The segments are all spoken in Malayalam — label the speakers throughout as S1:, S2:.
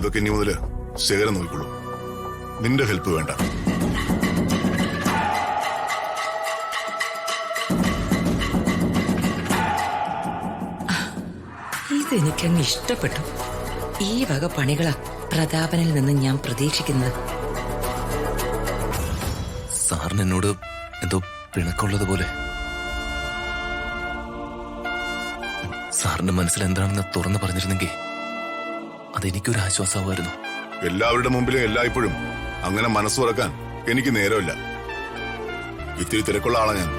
S1: അതൊക്കെ ഇനി മുതല് ശേഖരം നോക്കിക്കോളൂ. നിന്റെ ഹെൽപ്പ് വേണ്ട.
S2: ഇതെനിക്കങ്ങ് ഇഷ്ടപ്പെട്ടു. ഈ വക പണികളാ പ്രതാപനിൽ നിന്ന് ഞാൻ പ്രതീക്ഷിക്കുന്നത്.
S3: സാറിന് എന്നോട് എന്തോ പിണക്കമുള്ളതുപോലെ. സാറിന്റെ മനസ്സിൽ എന്താണെന്ന് തുറന്നു പറഞ്ഞിരുന്നെങ്കിൽ അതെനിക്കൊരു ആശ്വാസമായിരുന്നു.
S1: എല്ലാവരുടെ മുമ്പിലും എല്ലായ്പ്പോഴും അങ്ങനെ മനസ്സ് തുറക്കാൻ എനിക്ക് നേരമില്ല. ഇത്തിരി തിരക്കുള്ള ആളാ ഞാൻ.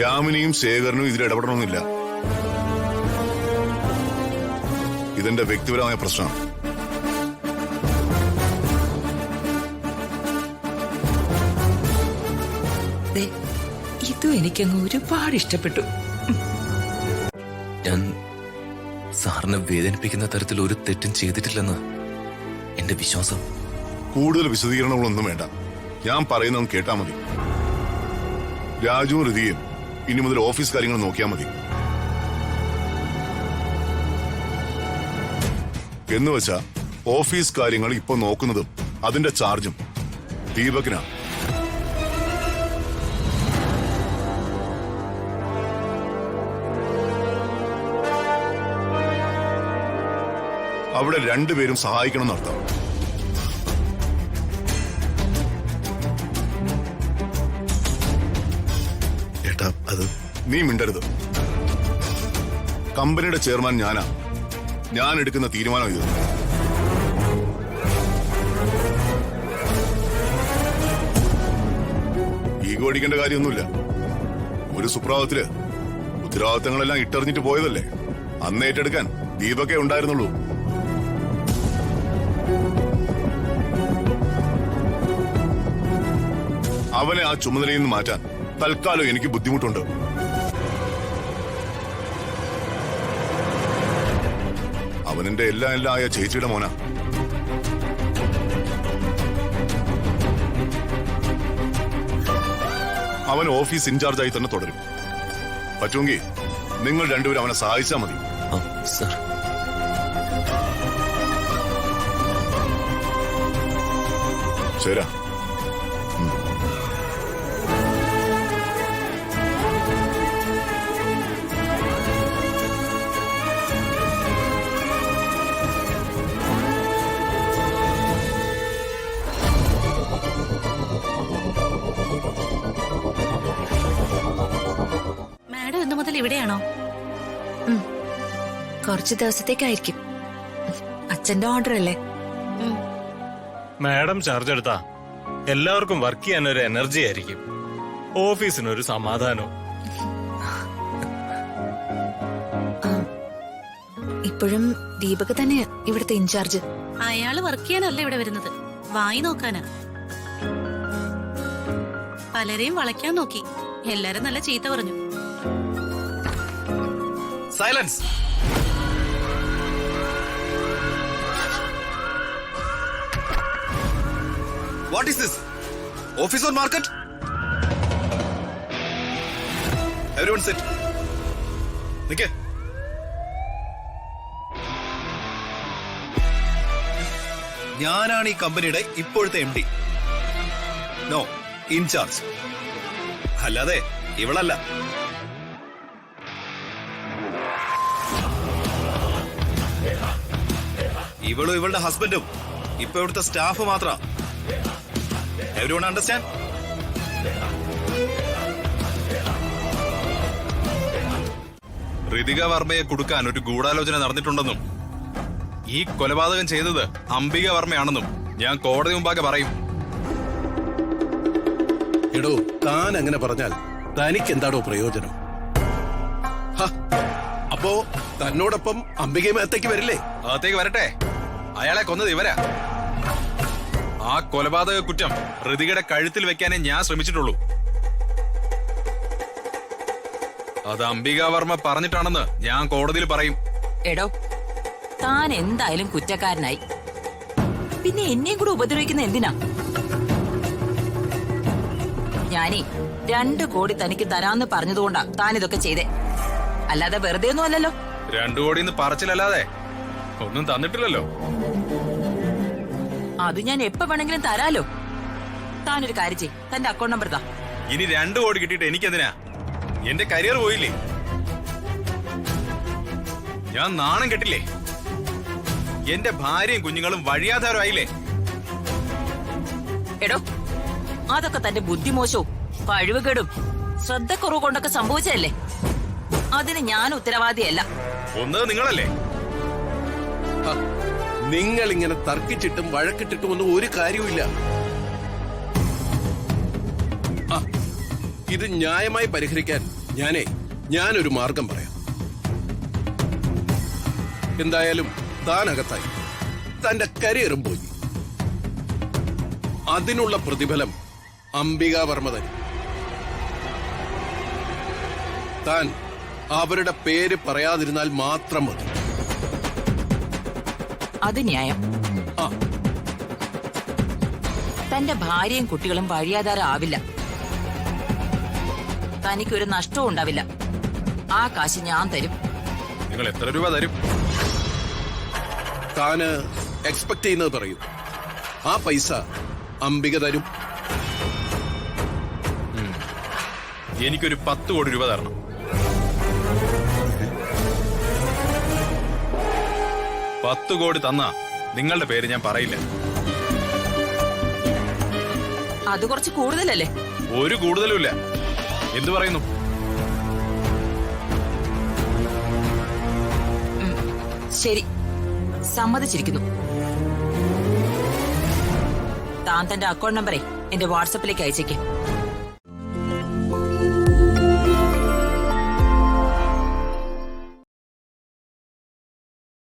S1: യാമിനിയും ശേഖരനും ഇതിൽ ഇടപെടണമെന്നില്ല. ഇതെന്റെ വ്യക്തിപരമായ പ്രശ്നമാണ്.
S2: ഇതും എനിക്കങ്ങ് ഒരുപാട് ഇഷ്ടപ്പെട്ടു.
S3: ഞാൻ സാറിനെ വേദനിപ്പിക്കുന്ന തരത്തിൽ ഒരു തെറ്റും ചെയ്തിട്ടില്ലെന്ന് എന്റെ വിശ്വാസം.
S1: കൂടുതൽ വിശദീകരണങ്ങളൊന്നും വേണ്ട. ഞാൻ പറയുന്നതും കേട്ടാ മതി. രാജുവും ഹൃതിയും ഇനി മുതൽ ഓഫീസ് കാര്യങ്ങൾ നോക്കിയാൽ മതി. എന്ന് വെച്ചാ ഓഫീസ് കാര്യങ്ങൾ ഇപ്പൊ നോക്കുന്നതും അതിന്റെ ചാർജും ദീപകിനാണ്. അവിടെ രണ്ടുപേരും സഹായിക്കണം എന്നർത്ഥം. ഏട്ടാ, അത് നീ മിണ്ടരുത്. കമ്പനിയുടെ ചെയർമാൻ ഞാനാ. ഞാൻ എടുക്കുന്ന തീരുമാനം ഇത്. ഈഗോ അടിക്കേണ്ട കാര്യമൊന്നുമില്ല. ഒരു സുപ്രഭാതത്തില് ഉത്തരവാദിത്തങ്ങളെല്ലാം ഇട്ടെറിഞ്ഞിട്ട് പോയതല്ലേ. അന്ന് ഏറ്റെടുക്കാൻ ദീപകേ ഉണ്ടായിരുന്നുള്ളൂ. അവനെ ആ ചുമതലയിൽ നിന്ന് മാറ്റാൻ തൽക്കാലം എനിക്ക് ബുദ്ധിമുട്ടുണ്ട്. അവനെന്റെ എല്ലാം ആയ ചേച്ചിയുടെ മോനാ. അവൻ ഓഫീസ് ഇൻചാർജായി തന്നെ തുടരും. പറ്റുമെങ്കിൽ നിങ്ങൾ രണ്ടുപേരും അവനെ സഹായിച്ചാൽ മതി.
S3: സർ,
S1: ശരാ.
S4: മാഡം ഇന്നു മുതൽ ഇവിടെയാണോ?
S5: കുറച്ച് ദിവസത്തേക്കായിരിക്കും. അച്ഛന്റെ ഓർഡർ അല്ലേ.
S6: മാഡം ചാർജ് എടുത്താ എല്ലാവർക്കും വർക്ക് ചെയ്യാൻ ഒരു എനർജി ആയിരിക്കും. ഓഫീസിനൊരു സമാധാനവും.
S5: ഇപ്പോഴും ദീപക് തന്നെയാ ഇവിടുത്തെ ഇൻചാർജ്.
S4: അയാള് വർക്ക് ചെയ്യാനല്ല ഇവിടെ വരുന്നത്, വായി നോക്കാനാ. പലരെയും വളയ്ക്കാൻ നോക്കി, എല്ലാരും നല്ല ചീത്ത പറഞ്ഞു.
S3: Silence. What is this? Office or market? Everyone sit. Okay. ഞാനാണ് ഈ കമ്പനിയുടെ ഇപ്പോഴത്തെ MD. No, in charge. അല്ലാതെ ഇവളല്ല. ഇവളും ഇവളുടെ ഹസ്ബൻഡും ഇപ്പൊ ഇവിടുത്തെ സ്റ്റാഫ് മാത്രം. Everyone understand? ഋതിക വർമ്മയെ കൊടുക്കാൻ ഒരു ഗൂഢാലോചന നടന്നിട്ടുണ്ടെന്നും ഈ കൊലപാതകം ചെയ്തത് അംബിക വർമ്മയാണെന്നും ഞാൻ കോടതി മുമ്പാകെ പറയും.
S7: എടോ, താൻ അങ്ങനെ പറഞ്ഞാൽ തനിക്ക് എന്താടോ പ്രയോജനം? അപ്പോ തന്നോടൊപ്പം അംബികയും അകത്തേക്ക് വരില്ലേ?
S3: അകത്തേക്ക് വരട്ടെ. അയാളെ കൊന്നത് ഇവരാ. ആ കൊലപാതക കുറ്റം ഋതികയുടെ കഴുത്തിൽ വെക്കാനേ ഞാൻ ശ്രമിച്ചിട്ടുള്ളൂ. അത് അംബിക വർമ്മ പറഞ്ഞിട്ടാണെന്ന് ഞാൻ കോടതിയിൽ പറയും.
S2: എടോ, താൻ എന്തായാലും കുറ്റക്കാരനായി. പിന്നെ എന്നെയും കൂടെ ഉപദ്രവിക്കുന്ന എന്തിനാ? ഞാനേ 2 കോടി തനിക്ക് തരാന്ന് പറഞ്ഞതുകൊണ്ടാ താൻ ഇതൊക്കെ ചെയ്തേ. അല്ലാതെ വെറുതെ ഒന്നും അല്ലല്ലോ.
S3: 2 കോടിന്ന് പറച്ചിലല്ലാതെ ഒന്നും തന്നിട്ടില്ലല്ലോ.
S2: അത് ഞാൻ എപ്പോ വേണമെങ്കിലും തരാലോ. താനൊരു കാര്യം ചെയ്, തന്റെ അക്കൗണ്ട് നമ്പർ താ.
S3: ഇനി 2 കോടി കിട്ടിയിട്ട് എനിക്കെന്തിനാ? എന്റെ കരിയർ പോയില്ലേ? ഞാൻ നാണം കെട്ടില്ലേ? എന്റെ ഭാര്യയും കുഞ്ഞുങ്ങളും വഴിയാധാരമായില്ലേ?
S2: എടോ, അതൊക്കെ തന്റെ ബുദ്ധിമോശവും കഴിവുകേടും ശ്രദ്ധക്കുറവ് കൊണ്ടൊക്കെ സംഭവിച്ചതല്ലേ. അതിന് ഞാൻ ഉത്തരവാദിയല്ല.
S3: ഒന്നത് നിങ്ങളല്ലേ?
S7: നിങ്ങൾ ഇങ്ങനെ തർക്കിച്ചിട്ടും വഴക്കിട്ടിട്ടും ഒന്നും ഒരു കാര്യവുമില്ല. ആ, ഇത് ന്യായമായി പരിഹരിക്കാൻ ഞാനൊരു മാർഗം പറയാം. എന്തായാലും താൻ അകത്തായി, തന്റെ കരിയറും പോയി. അതിനുള്ള പ്രതിഫലം അംബികാവർമ്മ തരും. താൻ അവരുടെ പേര് പറയാതിരുന്നാൽ മാത്രം മതി.
S2: അത് ന്യായം.
S7: ആ,
S2: തന്റെ ഭാര്യയും കുട്ടികളും വഴിയാധാരം ആവില്ല. തനിക്കൊരു നഷ്ടവും ഉണ്ടാവില്ല. ആ കാശ് ഞാൻ തരും.
S3: നിങ്ങൾ എത്ര രൂപ തരും?
S7: താന് എക്സ്പെക്ട് ചെയ്യുന്നത് പറയൂ. ആ പൈസ അംബിക തരും.
S3: എനിക്കൊരു 10 കോടി രൂപ തരണം. 10 കോടി തന്നാ നിങ്ങളുടെ പേര് ഞാൻ പറയില്ല.
S2: അത് കുറച്ച് കൂടുതലല്ലേ?
S3: ഒരു കൂടുതലുമില്ല. എന്തു പറയുന്നു?
S2: ശരി, സമ്മതിച്ചിരിക്കുന്നു. താൻ തന്റെ അക്കൗണ്ട് നമ്പറേ എന്റെ വാട്സപ്പിലേക്ക് അയച്ചേക്ക്.